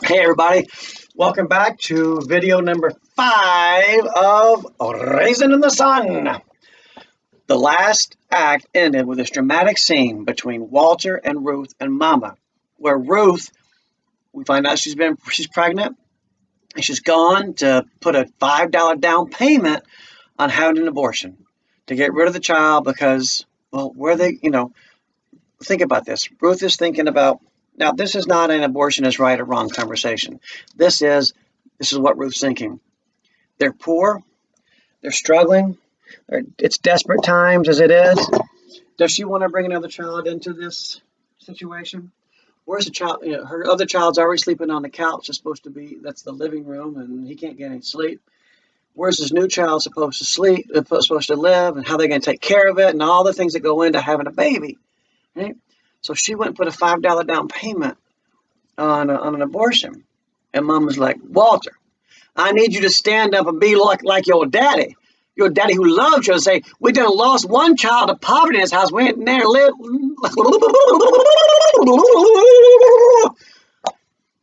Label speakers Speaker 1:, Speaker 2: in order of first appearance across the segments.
Speaker 1: Hey everybody, welcome back to video number 5 of A Raisin in the Sun. The last act ended with this dramatic scene between Walter and Ruth and Mama, where Ruth, we find out she's pregnant and she's gone to put a $5 down payment on having an abortion to get rid of the child because, well, think about this. Ruth is thinking about, now this is not an abortion is right or wrong conversation. This is what Ruth's thinking. They're poor, they're struggling, it's desperate times as it is. Does she want to bring another child into this situation? Where's the child? Her other child's already sleeping on the couch. That's the living room, and he can't get any sleep. Where's this new child supposed to sleep, supposed to live, and how they're going to take care of it, and all the things that go into having a baby, right? So she went and put a $5 down payment on an abortion. And Mom was like, Walter, I need you to stand up and be like your daddy. Your daddy who loves you and say, we done lost one child to poverty in his house. We ain't there live. Let's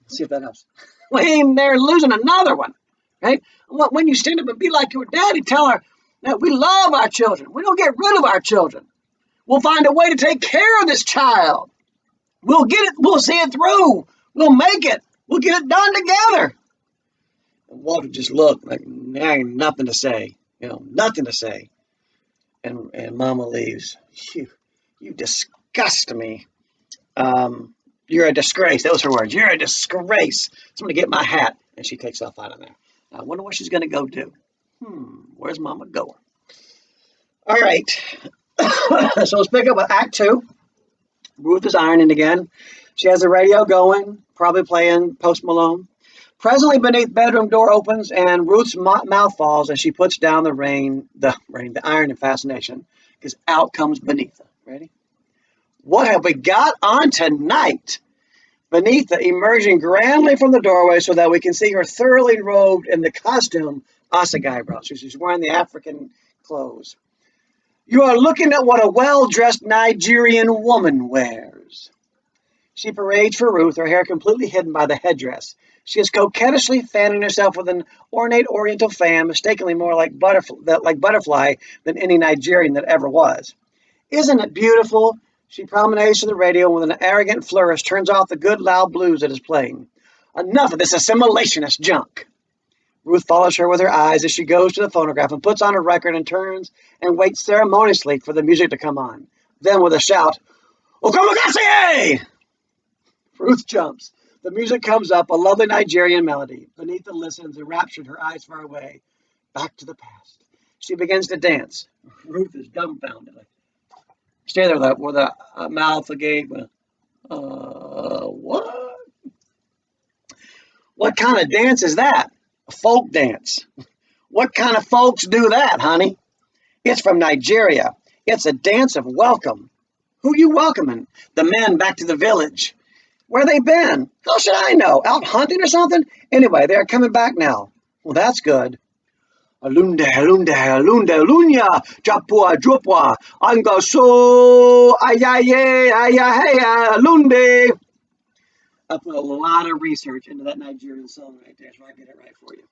Speaker 1: see if that helps. We ain't there losing another one. Right? When you stand up and be like your daddy, tell her that we love our children. We don't get rid of our children. We'll find a way to take care of this child. We'll get it. We'll see it through. We'll make it. We'll get it done together. And Walter just looked like there ain't nothing to say. Nothing to say. And Mama leaves. You disgust me. You're a disgrace. Those are her words. You're a disgrace. So I'm going to get my hat. And she takes off out of there. I wonder what she's going to go do. Where's Mama going? All right. So let's pick up with Act 2. Ruth is ironing again. She has the radio going, probably playing Post Malone. Presently, beneath bedroom door opens and Ruth's mouth falls as she puts down the iron in fascination, because out comes Beneatha. Ready? What have we got on tonight? Beneatha emerging grandly from the doorway so that we can see her thoroughly robed in the costume Assegai brought. She's wearing the African clothes. You are looking at what a well-dressed Nigerian woman wears. She parades for Ruth, her hair completely hidden by the headdress. She is coquettishly fanning herself with an ornate oriental fan, mistakenly more like butterfly than any Nigerian that ever was. Isn't it beautiful? She promenades to the radio with an arrogant flourish, turns off the good loud blues that is playing. Enough of this assimilationist junk. Ruth follows her with her eyes as she goes to the phonograph and puts on a record and turns and waits ceremoniously for the music to come on. Then with a shout, Okomagase! Ruth jumps. The music comes up, a lovely Nigerian melody. Beneatha listens, enraptured, her eyes far away. Back to the past. She begins to dance. Ruth is dumbfounded. Stay there with a mouth agape. What? What kind of dance is that? A folk dance. What kind of folks do that, honey? It's from Nigeria. It's a dance of welcome. Who you welcoming? The men back to the village. Where they been? How should I know? Out hunting or something? Anyway, they're coming back now. Well, that's good. Alunde, alunde, alunde, alunya, japua, jupua, angaso, ayaye, ayahe, alunde. I put a lot of research into that Nigerian song right there, so I get it right for you.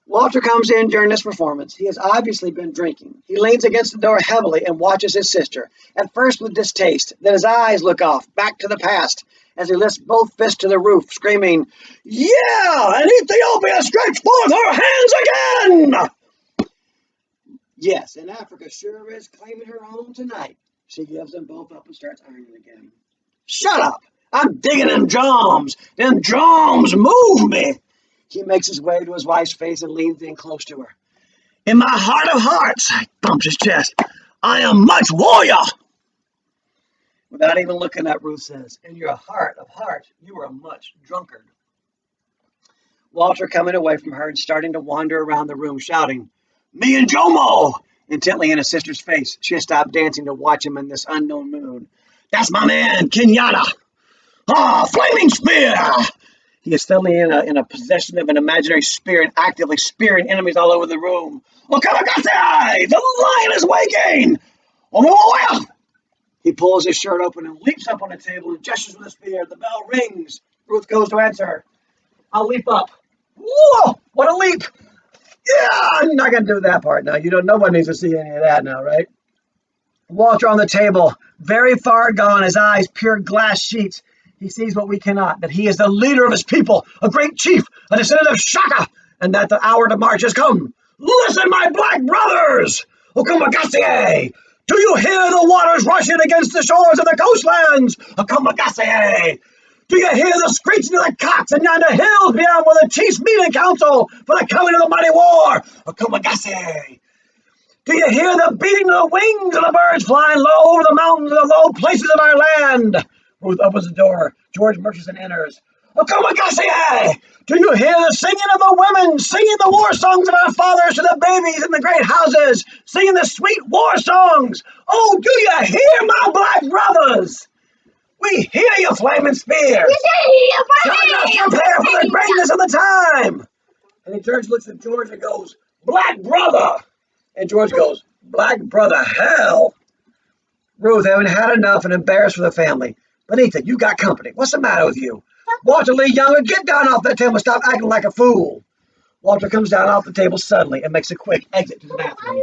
Speaker 1: Walter comes in during this performance. He has obviously been drinking. He leans against the door heavily and watches his sister, at first with distaste. Then his eyes look off, back to the past, as he lifts both fists to the roof, screaming, Yeah! And Ethiopia stretch forth her hands again! Yes, and Africa sure is claiming her own tonight. She gives them both up and starts ironing again. Shut up! I'm digging them drums! Them drums move me! He makes his way to his wife's face and leans in close to her. In my heart of hearts, he bumps his chest, I am much warrior! Without even looking up, Ruth says, in your heart of hearts, you are a much drunkard. Walter coming away from her and starting to wander around the room, shouting, Me and Jomo! Intently in his sister's face. She has stopped dancing to watch him in this unknown mood. That's my man, Kenyatta! Flaming spear! He is suddenly in a possession of an imaginary spirit, actively spearing enemies all over the room. Okamagase! The lion is waking! Oh, he pulls his shirt open and leaps up on the table and gestures with a spear. The bell rings. Ruth goes to answer. I'll leap up. Whoa! What a leap! Yeah, I'm not gonna do that part now. Nobody needs to see any of that now, right? Walter on the table, very far gone, his eyes pure glass sheets. He sees what we cannot, that he is the leader of his people, a great chief, a descendant of Shaka, and that the hour to march has come. Listen, my black brothers! Okumagasie! Do you hear the waters rushing against the shores of the coastlands? Okumagasie! Do you hear the screeching of the cocks in yonder hills beyond where the chiefs meet in council for the coming of the mighty war? Okumagasie! Do you hear the beating of the wings of the birds flying low over the mountains and the low places of our land? Ruth opens the door. George Murchison enters. Okumagasie! Do you hear the singing of the women, singing the war songs of our fathers to the babies in the great houses, singing the sweet war songs? Oh, do you hear, my black brothers? We hear you, flaming spear. Let us prepare for the greatness of the time. And then George looks at George and goes, Black brother. And George goes, Black brother, hell. Ruth, having had enough and embarrassed for the family. Benita, you got company. What's the matter with you? Walter Lee Younger, get down off that table and stop acting like a fool. Walter comes down off the table suddenly and makes a quick exit to the bathroom.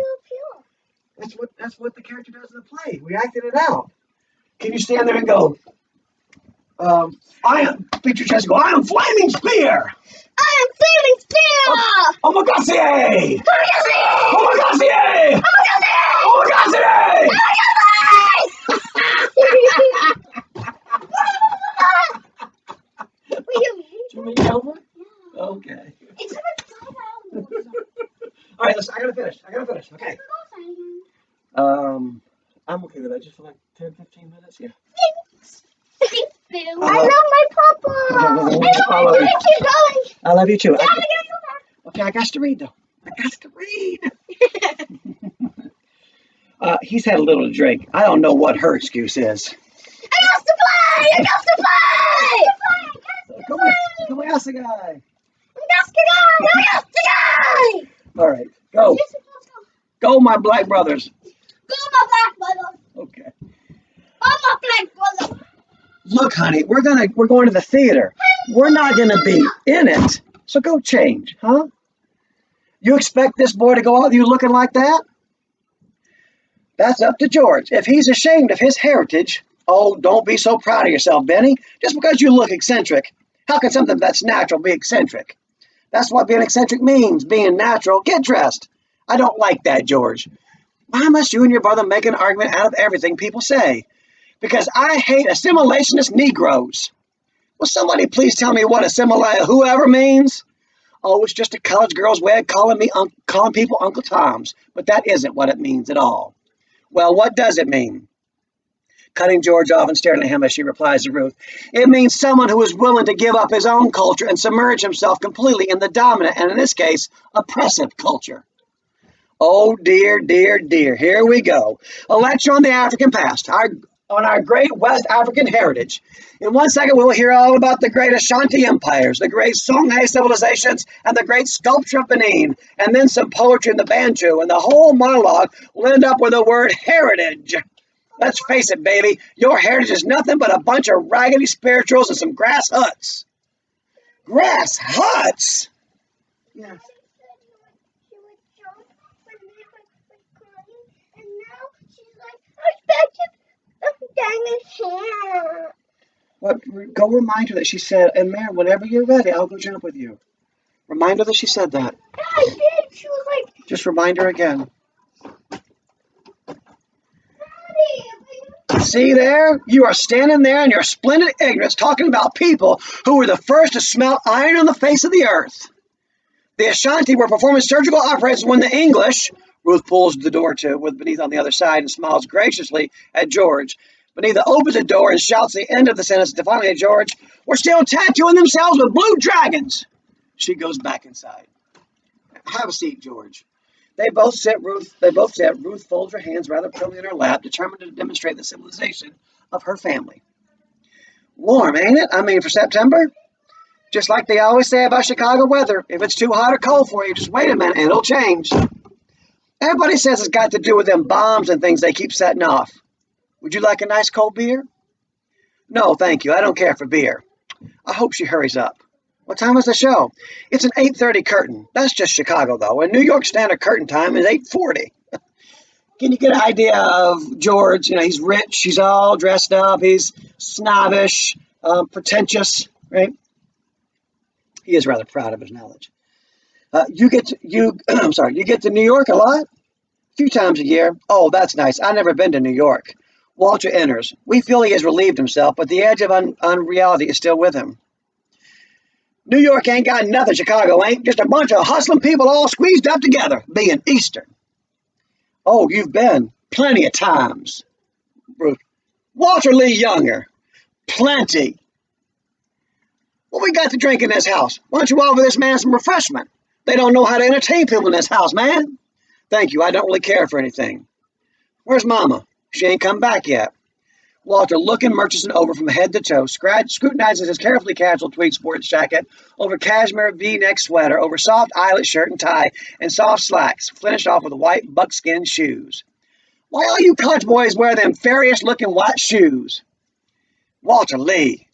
Speaker 1: That's what the character does in the play. We acted it out. Can you stand there and go, beat your chest and go, I am Flaming Spear!
Speaker 2: I am Flaming Spear!
Speaker 1: Omakase! Omakase! Omakase! Omakase! Should we over? Yeah. Okay.
Speaker 2: It's about 5 hours.
Speaker 1: All right, listen, I gotta finish. Okay. I'm okay with that. Just for like 10, 15 minutes, yeah.
Speaker 2: I love my papa. I love you. Keep going.
Speaker 1: I love you too.
Speaker 2: Yeah, I gotta go back.
Speaker 1: Okay, I got to read though. I got to read. He's had a little to drink. I don't know what her excuse is.
Speaker 2: I got to play.
Speaker 1: Come on, ask the guy. All right, go. Go, my black brothers.
Speaker 2: Go, my black brother.
Speaker 1: Okay.
Speaker 2: Oh, my black brother.
Speaker 1: Look, honey, we're going to the theater. We're not gonna be in it. So go change, huh? You expect this boy to go out with you looking like that? That's up to George. If he's ashamed of his heritage, oh, don't be so proud of yourself, Benny. Just because you look eccentric, how can something that's natural be eccentric? That's what being eccentric means, being natural. Get dressed. I don't like that, George. Why must you and your brother make an argument out of everything people say? Because I hate assimilationist Negroes. Will somebody please tell me what assimilate whoever means? Oh, it's just a college girl's way of calling people Uncle Toms, but that isn't what it means at all. Well, what does it mean? Cutting George off and staring at him as she replies to Ruth. It means someone who is willing to give up his own culture and submerge himself completely in the dominant, and in this case, oppressive culture. Oh, dear, dear, dear. Here we go. A lecture on the African past, on our great West African heritage. In 1 second, we will hear all about the great Ashanti empires, the great Songhai civilizations, and the great sculpture of Benin, and then some poetry in the Bantu, and the whole monologue will end up with the word heritage. Let's face it, baby, your heritage is nothing but a bunch of raggedy spirituals and some grass huts. Grass huts? Yes. What? Go remind her that she said, and Mary, whenever you're ready, I'll go jump with you. Remind her that she said that.
Speaker 2: Yeah, I did. She was like,
Speaker 1: just remind her again.
Speaker 2: Daddy.
Speaker 1: See there? You are standing there in your splendid ignorance talking about people who were the first to smelt iron on the face of the earth. The Ashanti were performing surgical operations when the English, Ruth pulls the door to with Benita on the other side and smiles graciously at George. Benita opens the door and shouts the end of the sentence defiantly at George. We're still tattooing themselves with blue dragons. She goes back inside. Have a seat, George. They both sit. Ruth folds her hands rather primly in her lap, determined to demonstrate the civilization of her family. Warm, ain't it? I mean, for September? Just like they always say about Chicago weather. If it's too hot or cold for you, just wait a minute and it'll change. Everybody says it's got to do with them bombs and things they keep setting off. Would you like a nice cold beer? No, thank you. I don't care for beer. I hope she hurries up. What time is the show? It's an 8:30 curtain. That's just Chicago, though. And New York standard curtain time is 8:40. Can you get an idea of George? You know, he's rich. He's all dressed up. He's snobbish, pretentious, right? He is rather proud of his knowledge. I'm sorry. You get to New York a lot, a few times a year. Oh, that's nice. I've never been to New York. Walter enters. We feel he has relieved himself, but the edge of unreality is still with him. New York ain't got nothing. Chicago ain't. Just a bunch of hustling people all squeezed up together, being Eastern. Oh, you've been plenty of times, Bruce. Walter Lee Younger. Plenty. What we got to drink in this house? Why don't you offer this man some refreshment? They don't know how to entertain people in this house, man. Thank you. I don't really care for anything. Where's Mama? She ain't come back yet. Walter, looking Murchison over from head to toe, scrutinizes his carefully casual tweed sports jacket, over cashmere V-neck sweater, over soft eyelet shirt and tie, and soft slacks, finished off with white buckskin shoes. Why all you college boys wear them fairish-looking white shoes? Walter Lee.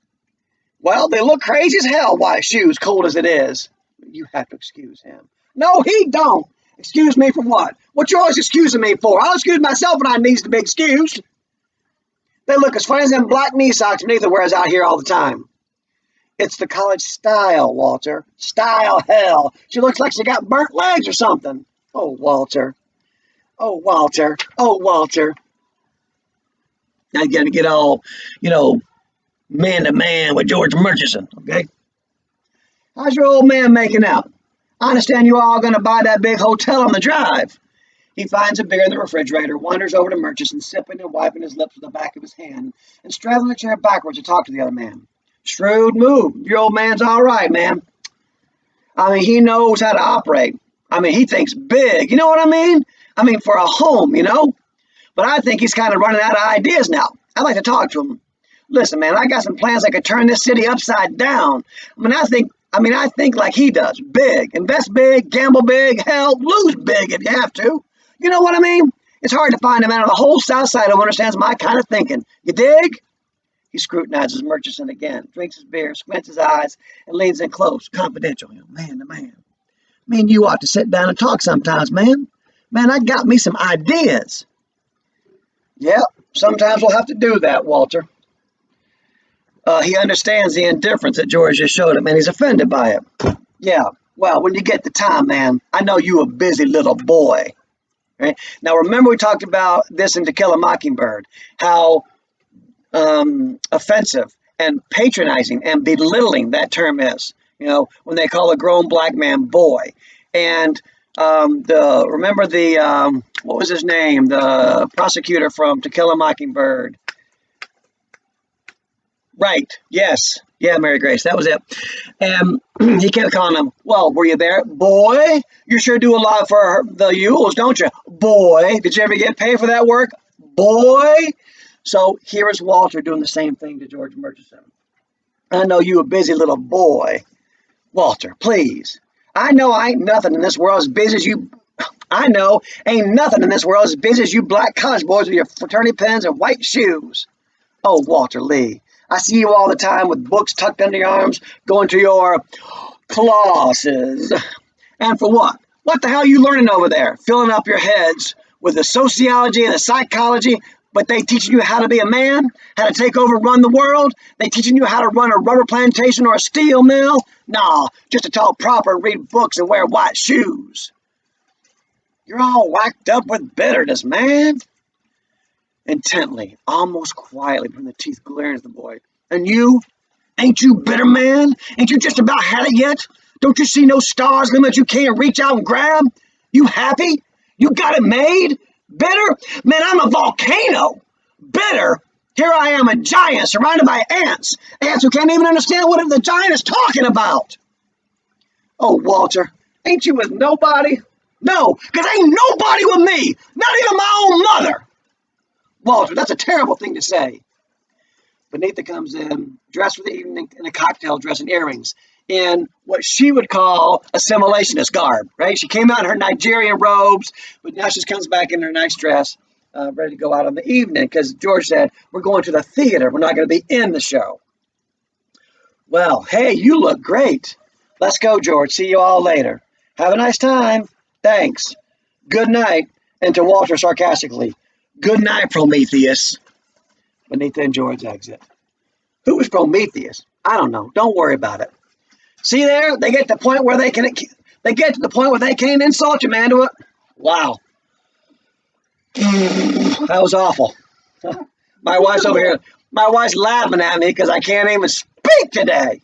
Speaker 1: Well, they look crazy as hell, white shoes, cold as it is. You have to excuse him. No, he don't. Excuse me for what? What you always excusing me for? I'll excuse myself when I needs to be excused. They look as funny as them black knee socks Benita wears out here all the time. It's the college style, Walter. Style, hell. She looks like she got burnt legs or something. Oh, Walter. Oh, Walter. Oh, Walter. Now you gotta get all, man to man with George Murchison, okay? How's your old man making out? I understand you all gonna buy that big hotel on the drive. He finds a beer in the refrigerator, wanders over to Murchison, sipping and wiping his lips with the back of his hand, and straddling the chair backwards to talk to the other man. Shrewd move. Your old man's all right, man. I mean, he knows how to operate. I mean, he thinks big. You know what I mean? I mean, for a home, But I think he's kind of running out of ideas now. I'd like to talk to him. Listen, man, I got some plans that could turn this city upside down. I think like he does. Big. Invest big, gamble big, hell, lose big if you have to. You know what I mean? It's hard to find a man on the whole South Side who understands my kind of thinking. You dig? He scrutinizes Murchison again, drinks his beer, squints his eyes, and leans in close, confidential, man to man. Me and you ought to sit down and talk sometimes, man. Man, I got me some ideas. Yep, sometimes we'll have to do that, Walter. He understands the indifference that George just showed him, and he's offended by it. Yeah, well, when you get the time, man, I know you a busy little boy. Right? Now, remember we talked about this in To Kill a Mockingbird, how offensive and patronizing and belittling that term is, when they call a grown black man boy. And remember what was his name? The prosecutor from To Kill a Mockingbird. Right, yes. Yeah, Mary Grace, that was it. And he kept calling him, well, were you there? Boy, you sure do a lot for the Yules, don't you? Boy, did you ever get paid for that work? Boy. So here is Walter doing the same thing to George Murchison. I know you a busy little boy. Walter, please. I know ain't nothing in this world as busy as you black college boys with your fraternity pins and white shoes. Oh, Walter Lee. I see you all the time with books tucked under your arms, going to your classes. And for what? What the hell are you learning over there? Filling up your heads with the sociology and the psychology, but they teaching you how to be a man, how to take over and run the world? They teaching you how to run a rubber plantation or a steel mill? Nah, just to talk proper and read books and wear white shoes. You're all whacked up with bitterness, man. Intently, almost quietly, from the teeth glaring at the boy. And you? Ain't you bitter, man? Ain't you just about had it yet? Don't you see no stars limit you can't reach out and grab? You happy? You got it made? Bitter? Man, I'm a volcano. Bitter? Here I am, a giant surrounded by ants. Ants who can't even understand what the giant is talking about. Oh, Walter, ain't you with nobody? No, because ain't nobody with me. Not even my own mother. Walter, that's a terrible thing to say. Benita comes in, dressed for the evening in a cocktail dress and earrings, in what she would call assimilationist garb, right? She came out in her Nigerian robes, but now she comes back in her nice dress, ready to go out on the evening, because George said, we're going to the theater. We're not going to be in the show. Well, hey, you look great. Let's go, George. See you all later. Have a nice time. Thanks. Good night. And to Walter sarcastically, good night, Prometheus. Beneath and George exit. Who was Prometheus? I don't know. Don't worry about it. See there? They get to the point where they get to the point where they can't insult you, man, to it. Wow. That was awful. My wife's over here. My wife's laughing at me because I can't even speak today.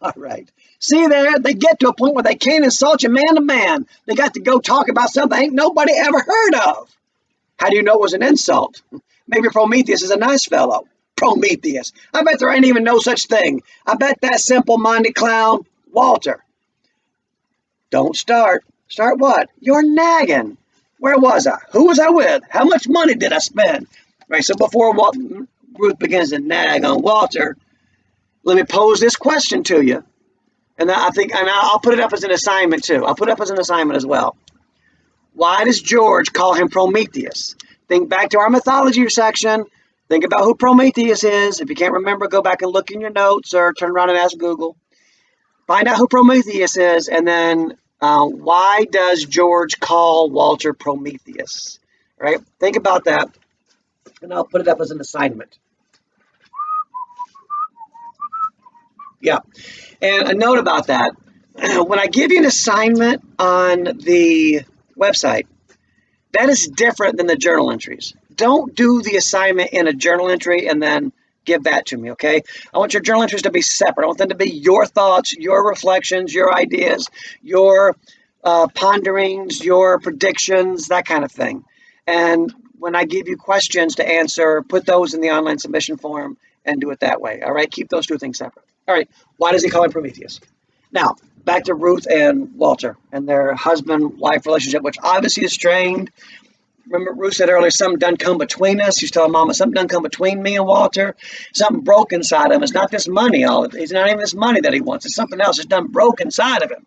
Speaker 1: All right. See there? They get to a point where they can't insult you man to man. They got to go talk about something ain't nobody ever heard of. How do you know it was an insult? Maybe Prometheus is a nice fellow. Prometheus. I bet there ain't even no such thing. I bet that simple-minded clown, Walter. Don't start. Start what? You're nagging. Where was I? Who was I with? How much money did I spend? Right, so before Ruth begins to nag on Walter, let me pose this question to you. And I'll put it up as an assignment too. I'll put it up as an assignment as well. Why does George call him Prometheus? Think back to our mythology section. Think about who Prometheus is. If you can't remember, go back and look in your notes or turn around and ask Google. Find out who Prometheus is, and then why does George call Walter Prometheus? Right? Think about that, and I'll put it up as an assignment. Yeah. And a note about that. When I give you an assignment on the website, that is different than the journal entries. Don't do the assignment in a journal entry and then give that to me, okay? I want your journal entries to be separate. I want them to be your thoughts, your reflections, your ideas, your ponderings, your predictions, that kind of thing. And when I give you questions to answer, put those in the online submission form and do it that way, all right? Keep those two things separate. All right, why does he call him Prometheus? Now, back to Ruth and Walter and their husband-wife relationship, which obviously is strained. Remember, Ruth said earlier, something done come between us. She's telling Mama, something done come between me and Walter. Something broke inside him. It's not this money. It's not even this money that he wants. It's something else. It's done broke inside of him.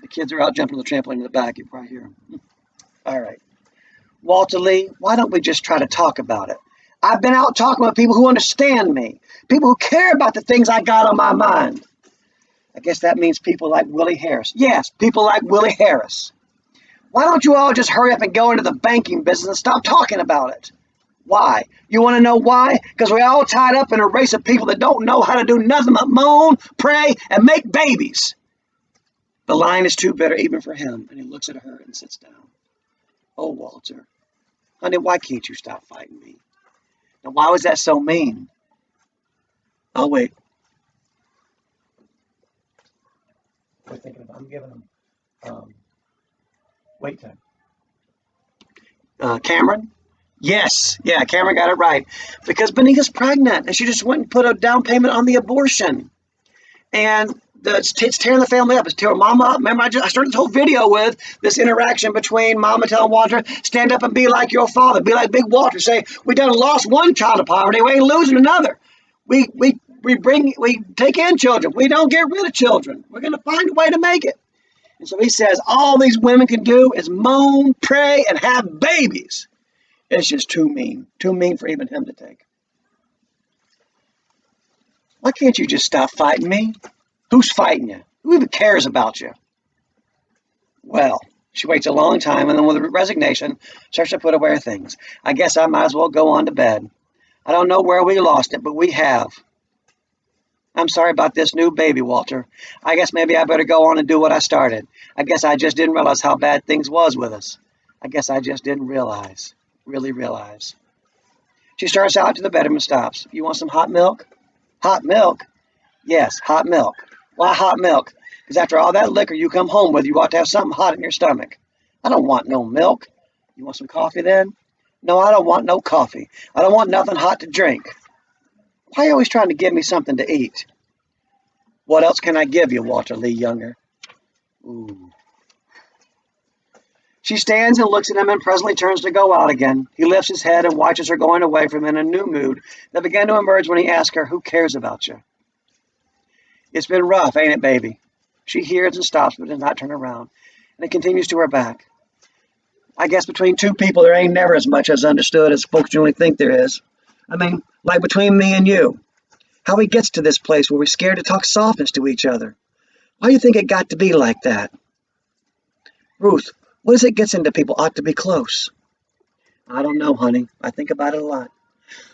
Speaker 1: The kids are out jumping on the trampoline in the back. You probably hear them. All right. Walter Lee, why don't we just try to talk about it? I've been out talking with people who understand me, people who care about the things I got on my mind. I guess that means people like Willie Harris. Yes, people like Willie Harris. Why don't you all just hurry up and go into the banking business and stop talking about it? Why? You want to know why? Because we're all tied up in a race of people that don't know how to do nothing but moan, pray, and make babies. The line is too bitter even for him, and he looks at her and sits down. Oh, Walter, honey, why can't you stop fighting me? And why was that so mean? I'll wait. I'm giving him wait time. Cameron? Yes. Yeah, Cameron got it right. Because Benita's pregnant and she just went and put a down payment on the abortion. And it's tearing the family up. It's tearing Mama up. Remember, I started this whole video with this interaction between Mama telling Walter, stand up and be like your father. Be like Big Walter. Say, we done lost one child to poverty. We ain't losing another. We take in children. We don't get rid of children. We're going to find a way to make it. And so he says, all these women can do is moan, pray, and have babies. It's just too mean for even him to take. Why can't you just stop fighting me? Who's fighting you? Who even cares about you? Well, she waits a long time and then with resignation starts to put away her things. I guess I might as well go on to bed. I don't know where we lost it, but we have. I'm sorry about this new baby, Walter. I guess maybe I better go on and do what I started. I guess I just didn't realize how bad things was with us. I guess I just didn't really realize. She starts out to the bedroom and stops. You want some hot milk? Hot milk? Yes, hot milk. Why hot milk? Because after all that liquor you come home with, you ought to have something hot in your stomach. I don't want no milk. You want some coffee then? No, I don't want no coffee. I don't want nothing hot to drink. Why are you always trying to give me something to eat? What else can I give you, Walter Lee Younger? Ooh. She stands and looks at him and presently turns to go out again. He lifts his head and watches her going away from him in a new mood that began to emerge when he asked her, who cares about you? It's been rough, ain't it, baby? She hears and stops but does not turn around, and it continues to her back. I guess between two people, there ain't never as much as understood as folks generally think there is. I mean, like between me and you. How we gets to this place where we're scared to talk softness to each other. Why do you think it got to be like that? Ruth, what does it gets into people ought to be close? I don't know, honey. I think about it a lot.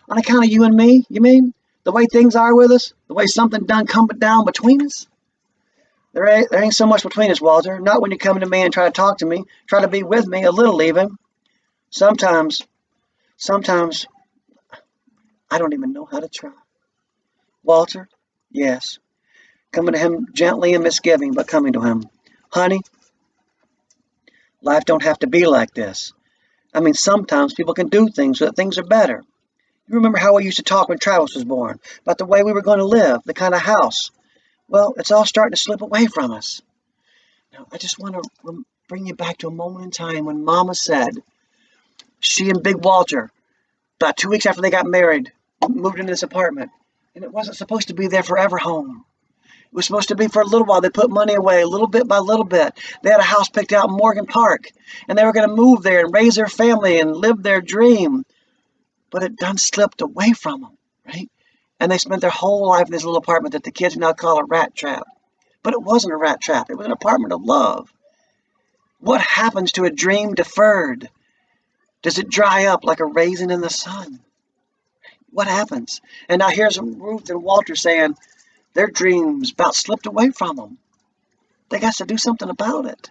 Speaker 1: On account of you and me, you mean? The way things are with us? The way something done come down between us? There ain't so much between us, Walter. Not when you come to me and try to talk to me, try to be with me, a little even. Sometimes, I don't even know how to try. Walter? Yes. Coming to him gently and misgiving, but coming to him. Honey, life don't have to be like this. I mean, sometimes people can do things so that things are better. You remember how we used to talk when Travis was born, about the way we were going to live, the kind of house. Well, it's all starting to slip away from us. Now, I just want to bring you back to a moment in time when Mama said she and Big Walter, about 2 weeks after they got married, moved into this apartment. And it wasn't supposed to be their forever home. It was supposed to be for a little while. They put money away, little bit by little bit. They had a house picked out in Morgan Park, and they were going to move there and raise their family and live their dream. But it done slipped away from them, right? And they spent their whole life in this little apartment that the kids now call a rat trap. But it wasn't a rat trap. It was an apartment of love. What happens to a dream deferred? Does it dry up like a raisin in the sun? What happens? And now here's Ruth and Walter saying their dreams about slipped away from them. They got to do something about it.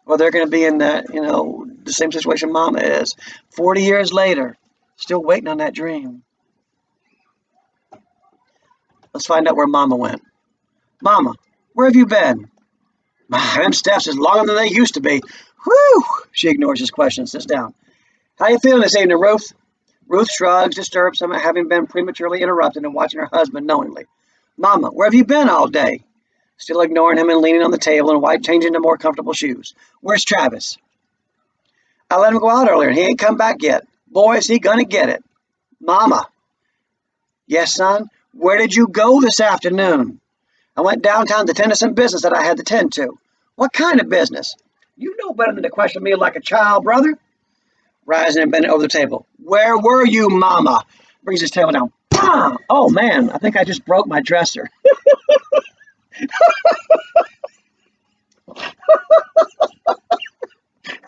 Speaker 1: Or they're going to be in the same situation Mama is. 40 years later, still waiting on that dream. Let's find out where Mama went. Mama, where have you been? Them steps is longer than they used to be. Whew! She ignores his question and sits down. How you feeling this evening, Ruth? Ruth shrugs, disturbed somehow having been prematurely interrupted and watching her husband knowingly. Mama, where have you been all day? Still ignoring him and leaning on the table and changing to more comfortable shoes. Where's Travis? I let him go out earlier and he ain't come back yet. Boy, is he gonna get it. Mama. Yes, son? Where did you go this afternoon? I went downtown to tend to some business that I had to tend to. What kind of business? You know better than to question me like a child, brother. Rising and bending over the table. Where were you, Mama? Brings his tail down. Ah! Oh, man, I think I just broke my dresser.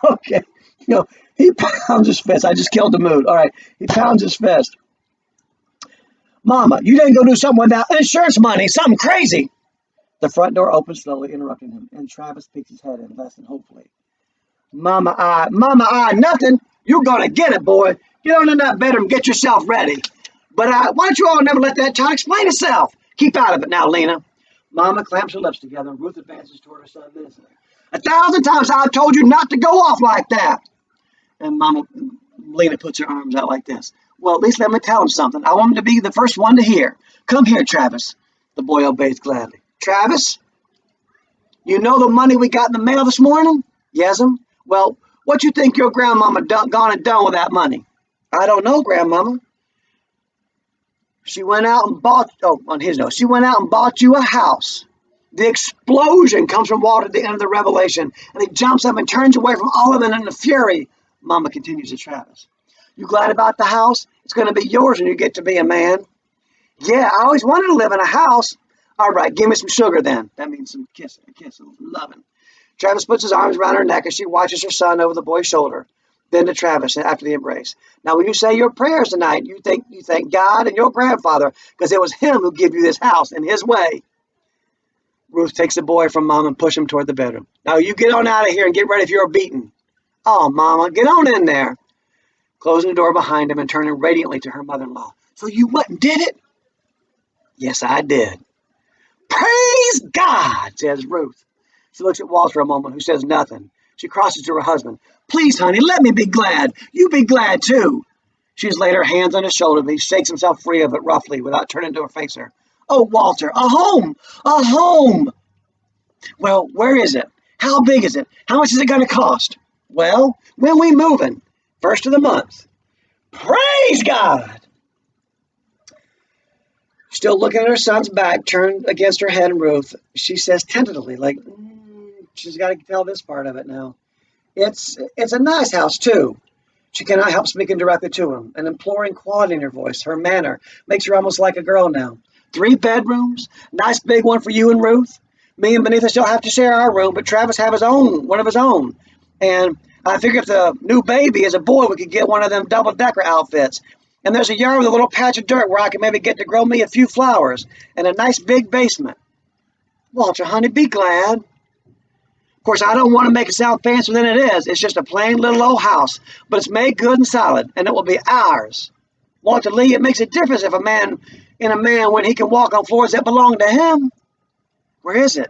Speaker 1: Okay. He pounds his fist. I just killed the mood. All right. He pounds his fist. Mama, you didn't go do something without insurance money. Something crazy. The front door opens slowly, interrupting him, and Travis peeks his head in less than hopefully. Mama, nothing. You're gonna get it, boy. Get on in that bedroom, get yourself ready. But why don't you all never let that child explain itself? Keep out of it now, Lena. Mama clamps her lips together, and Ruth advances toward her son menacingly. 1,000 times I've told you not to go off like that. And Lena puts her arms out like this. Well, at least let me tell him something. I want him to be the first one to hear. Come here, Travis. The boy obeys gladly. Travis, you know the money we got in the mail this morning? Yes'm. Well, what you think your grandmama gone and done with that money? I don't know, Grandmama. She went out and bought, on his note, she went out and bought you a house. The explosion comes from Walter at the end of the revelation, and he jumps up and turns away from all of it in a fury. Mama continues to Travis. You glad about the house? It's going to be yours when you get to be a man. Yeah, I always wanted to live in a house. All right, give me some sugar then. That means some kissing, a kiss, some loving. Travis puts his arms around her neck as she watches her son over the boy's shoulder. Then to Travis after the embrace. Now, when you say your prayers tonight, you thank God and your grandfather because it was him who gave you this house in his way. Ruth takes the boy from Mom and pushes him toward the bedroom. Now, you get on out of here and get ready if you're beaten. Oh, Mama, get on in there. Closing the door behind him and turning radiantly to her mother-in-law. So you went and did it? Yes, I did. Praise God, says Ruth. She looks at Walter a moment, who says nothing. She crosses to her husband. Please, honey, let me be glad. You be glad, too. She's laid her hands on his shoulder, but he shakes himself free of it roughly without turning to face her. Oh, Walter, a home! A home! Well, where is it? How big is it? How much is it going to cost? Well, when we moving? First of the month. Praise God! Still looking at her son's back, turned against her head and Ruth, she says tentatively, like, she's got to tell this part of it now. It's a nice house, too. She cannot help speaking directly to him, an imploring quality in her voice. Her manner makes her almost like a girl now. 3 bedrooms, nice big one for you and Ruth. Me and Benita still have to share our room, but Travis have his own, one of his own. And I figure if the new baby is a boy, we could get one of them double-decker outfits. And there's a yard with a little patch of dirt where I can maybe get to grow me a few flowers, and a nice big basement. Walter, honey, be glad. Of course, I don't want to make it sound fancier than it is. It's just a plain little old house, but it's made good and solid, and it will be ours. Walter Lee, it makes a difference if a man when he can walk on floors that belong to him. Where is it?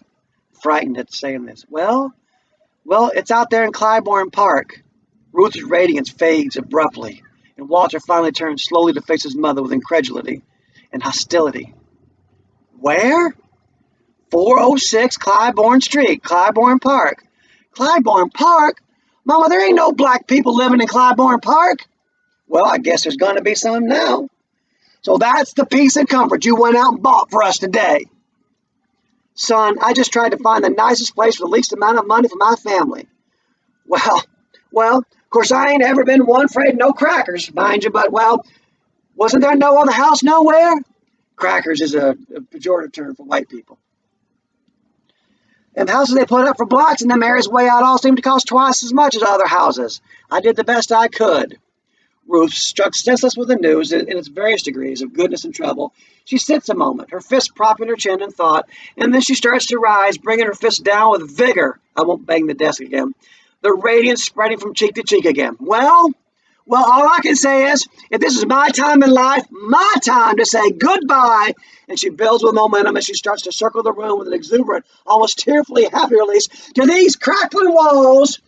Speaker 1: Frightened at saying this. Well, it's out there in Clybourne Park. Ruth's radiance fades abruptly, and Walter finally turns slowly to face his mother with incredulity and hostility. Where? 406 Clybourne Street, Clybourne Park. Clybourne Park? Mama, there ain't no black people living in Clybourne Park. Well, I guess there's going to be some now. So that's the peace and comfort you went out and bought for us today. Son, I just tried to find the nicest place for the least amount of money for my family. Well, of course I ain't ever been one afraid of no crackers, mind you, but, wasn't there no other house nowhere? Crackers is a pejorative term for white people. And the houses they put up for blocks in them areas way out all seem to cost twice as much as other houses. I did the best I could. Ruth, struck senseless with the news in its various degrees of goodness and trouble, she sits a moment, her fist propping her chin in thought, and then she starts to rise, bringing her fist down with vigor. I won't bang the desk again. The radiance spreading from cheek to cheek again. Well, all I can say is, if this is my time in life, my time to say goodbye, and she builds with momentum as she starts to circle the room with an exuberant, almost tearfully happy release to these crackling walls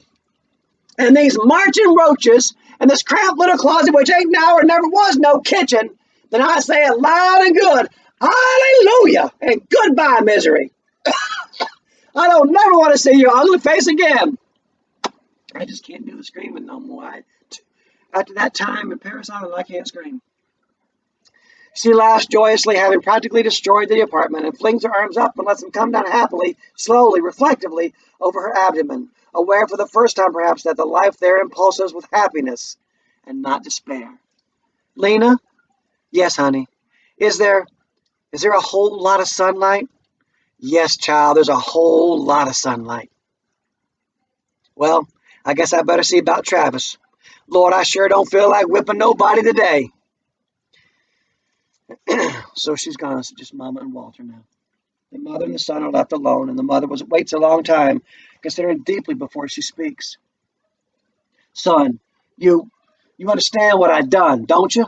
Speaker 1: and these marching roaches and this cramped little closet which ain't now or never was no kitchen, then I say it loud and good, hallelujah, and goodbye, misery. I don't never want to see your ugly face again. I just can't do the screaming no more. After that time in Paris Island, I can't scream. She laughs joyously, having practically destroyed the apartment, and flings her arms up and lets them come down happily, slowly, reflectively, over her abdomen, aware for the first time perhaps that the life there impulses with happiness and not despair. Lena? Yes, honey. Is there a whole lot of sunlight? Yes, child, there's a whole lot of sunlight. Well, I guess I better see about Travis. Lord, I sure don't feel like whipping nobody today. So she's gone. It's just Mama and Walter now. The mother and the son are left alone, and the mother waits a long time, considering deeply before she speaks. Son, you understand what I've done, don't you?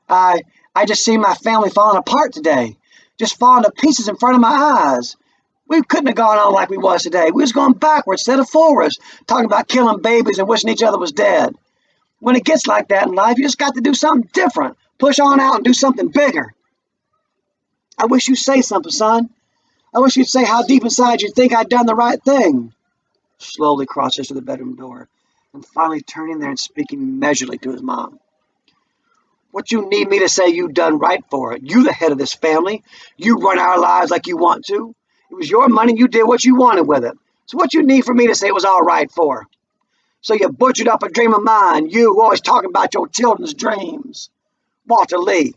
Speaker 1: I just see my family falling apart today, just falling to pieces in front of my eyes. We couldn't have gone on like we was today. We was going backwards instead of forwards, talking about killing babies and wishing each other was dead. When it gets like that in life, you just got to do something different. Push on out and do something bigger. I wish you'd say something, son. I wish you'd say how deep inside you think I'd done the right thing. Slowly crosses to the bedroom door, and finally turning there and speaking measurably to his mom. What you need me to say you done right for it. You the head of this family. You run our lives like you want to. It was your money, you did what you wanted with it. So what you need for me to say it was all right for? So you butchered up a dream of mine, you always talking about your children's dreams. Walter Lee.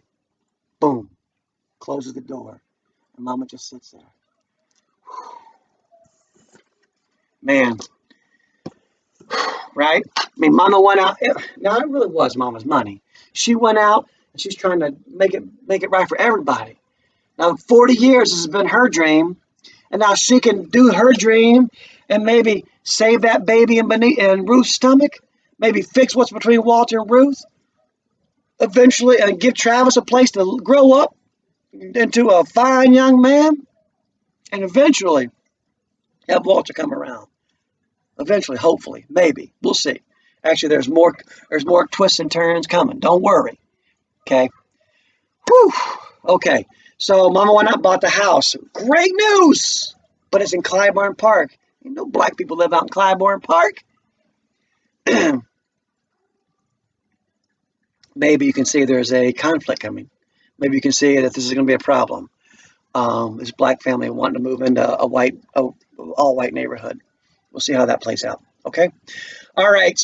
Speaker 1: Boom. Closes the door. And Mama just sits there. Man. Right? I mean, Mama went out. Now, it really was Mama's money. She went out, and she's trying to make it right for everybody. Now, 40 years this has been her dream, and now she can do her dream and maybe save that baby in Ruth's stomach, maybe fix what's between Walter and Ruth, eventually, and give Travis a place to grow up into a fine young man, and eventually have Walter come around. Eventually, hopefully, maybe. We'll see. Actually, there's more twists and turns coming. Don't worry. Okay? Whew. Okay. So Mama went out and bought the house. Great news! But it's in Clybourne Park. You know black people live out in Clybourne Park. Maybe you can see there's a conflict coming. Maybe you can see that this is going to be a problem. This black family wanting to move into all white neighborhood. We'll see how that plays out. Okay. All right.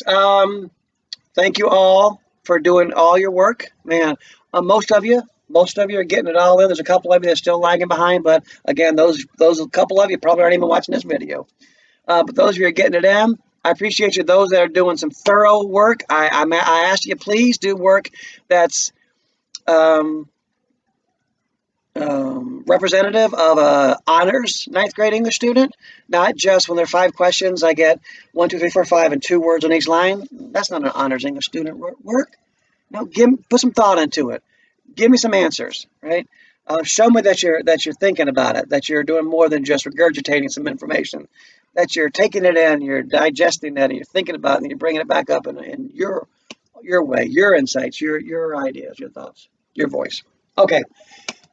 Speaker 1: Thank you all for doing all your work, man. Most of you, are getting it all in. There's a couple of you that's still lagging behind, but again, those couple of you probably aren't even watching this video. But those of you are getting it in. I appreciate you. Those that are doing some thorough work, I ask you please do work that's um, representative of a honors ninth grade English student, not just when there are 5 questions, I get 1, 2, 3, 4, 5, and 2 words on each line. That's not an honors English student work. No, put some thought into it. Give me some answers, right? Show me that you're thinking about it, that you're doing more than just regurgitating some information, that you're taking it in, you're digesting it, and you're thinking about it, and you're bringing it back up in your way, your insights, your ideas, your thoughts, your voice. Okay,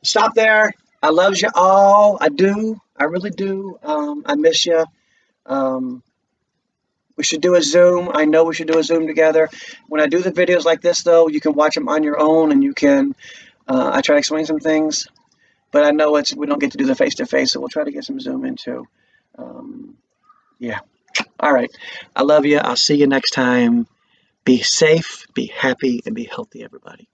Speaker 1: stop there. I love you all. I do. I really do. I miss you. Um, we should do a Zoom. I know we should do a Zoom together. When I do the videos like this, though, you can watch them on your own, and you can. I try to explain some things, but I know we don't get to do the face to face, so we'll try to get some Zoom into. Yeah. All right. I love you. I'll see you next time. Be safe, be happy, and be healthy, everybody.